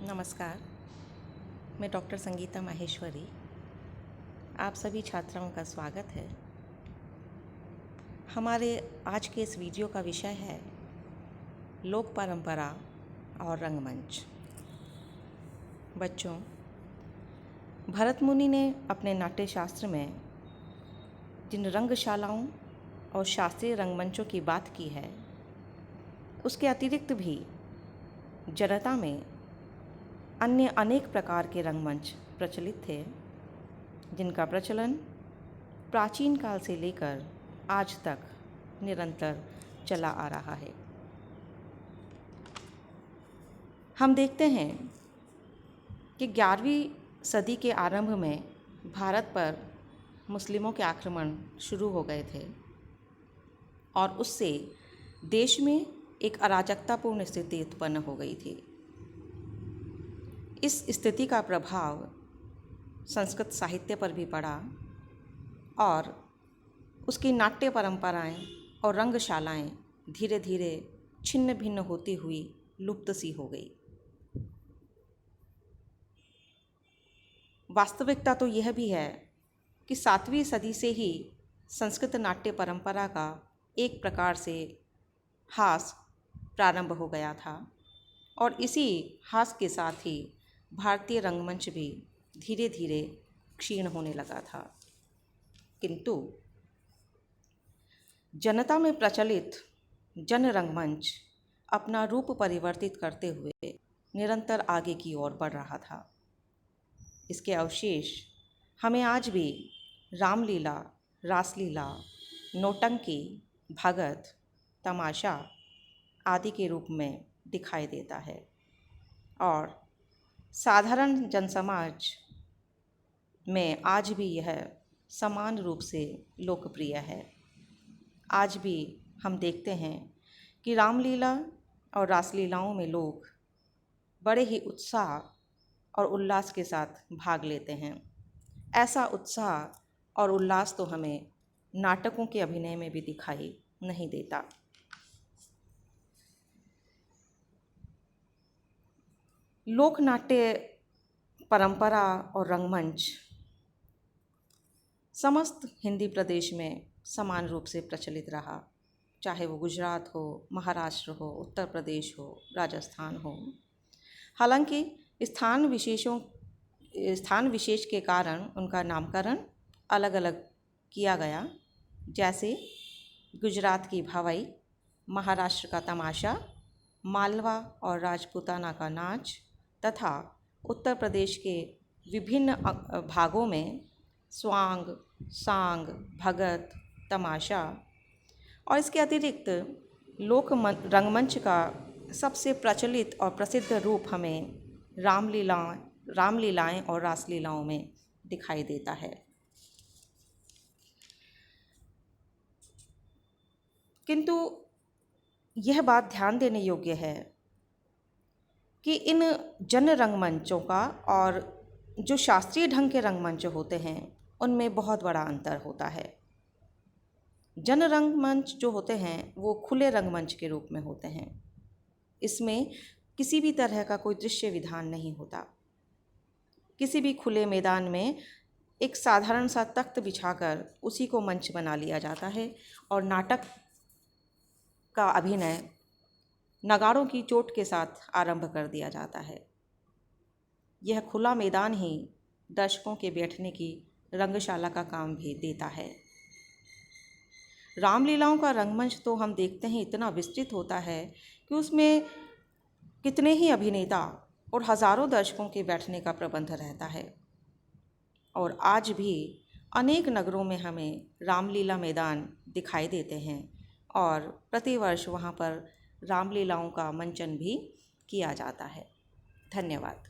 नमस्कार, मैं डॉक्टर संगीता माहेश्वरी। आप सभी छात्राओं का स्वागत है। हमारे आज के इस वीडियो का विषय है लोक परंपरा और रंगमंच। बच्चों, भरत मुनि ने अपने नाट्य शास्त्र में जिन रंगशालाओं और शास्त्रीय रंगमंचों की बात की है, उसके अतिरिक्त भी जनता में अन्य अनेक प्रकार के रंगमंच प्रचलित थे, जिनका प्रचलन प्राचीन काल से लेकर आज तक निरंतर चला आ रहा है। हम देखते हैं कि 11वीं सदी के आरंभ में भारत पर मुस्लिमों के आक्रमण शुरू हो गए थे और उससे देश में एक अराजकतापूर्ण स्थिति उत्पन्न हो गई थी। इस स्थिति का प्रभाव संस्कृत साहित्य पर भी पड़ा और उसकी नाट्य परंपराएं और रंगशालाएं धीरे धीरे छिन्न भिन्न होती हुई लुप्त सी हो गई। वास्तविकता तो यह भी है कि 7वीं सदी से ही संस्कृत नाट्य परंपरा का एक प्रकार से ह्रास प्रारंभ हो गया था और इसी ह्रास के साथ ही भारतीय रंगमंच भी धीरे धीरे क्षीण होने लगा था। किंतु जनता में प्रचलित जन रंगमंच अपना रूप परिवर्तित करते हुए निरंतर आगे की ओर बढ़ रहा था। इसके अवशेष हमें आज भी रामलीला, रासलीला, नौटंकी, भगत, तमाशा आदि के रूप में दिखाई देता है और साधारण जनसमाज में आज भी यह समान रूप से लोकप्रिय है। आज भी हम देखते हैं कि रामलीला और रासलीलाओं में लोग बड़े ही उत्साह और उल्लास के साथ भाग लेते हैं। ऐसा उत्साह और उल्लास तो हमें नाटकों के अभिनय में भी दिखाई नहीं देता। लोक नाट्य परंपरा और रंगमंच समस्त हिंदी प्रदेश में समान रूप से प्रचलित रहा, चाहे वो गुजरात हो, महाराष्ट्र हो, उत्तर प्रदेश हो, राजस्थान हो। हालांकि स्थान विशेष के कारण उनका नामकरण अलग अलग किया गया, जैसे गुजरात की भवाई, महाराष्ट्र का तमाशा, मालवा और राजपूताना का नाच तथा उत्तर प्रदेश के विभिन्न भागों में स्वांग, सांग, भगत, तमाशा और इसके अतिरिक्त रंगमंच का सबसे प्रचलित और प्रसिद्ध रूप हमें रामलीलाएं और रासलीलाओं में दिखाई देता है। किंतु यह बात ध्यान देने योग्य है कि इन जन रंगमंचों का और जो शास्त्रीय ढंग के रंगमंच होते हैं उनमें बहुत बड़ा अंतर होता है। जन रंगमंच जो होते हैं वो खुले रंगमंच के रूप में होते हैं। इसमें किसी भी तरह का कोई दृश्य विधान नहीं होता। किसी भी खुले मैदान में एक साधारण सा तख्त बिछाकर उसी को मंच बना लिया जाता है और नाटक का अभिनय नगाड़ों की चोट के साथ आरंभ कर दिया जाता है। यह खुला मैदान ही दर्शकों के बैठने की रंगशाला का काम भी देता है। रामलीलाओं का रंगमंच तो हम देखते हैं इतना विस्तृत होता है कि उसमें कितने ही अभिनेता और हजारों दर्शकों के बैठने का प्रबंध रहता है और आज भी अनेक नगरों में हमें रामलीला मैदान दिखाई देते हैं और प्रतिवर्ष वहाँ पर रामलीलाओं का मंचन भी किया जाता है। धन्यवाद।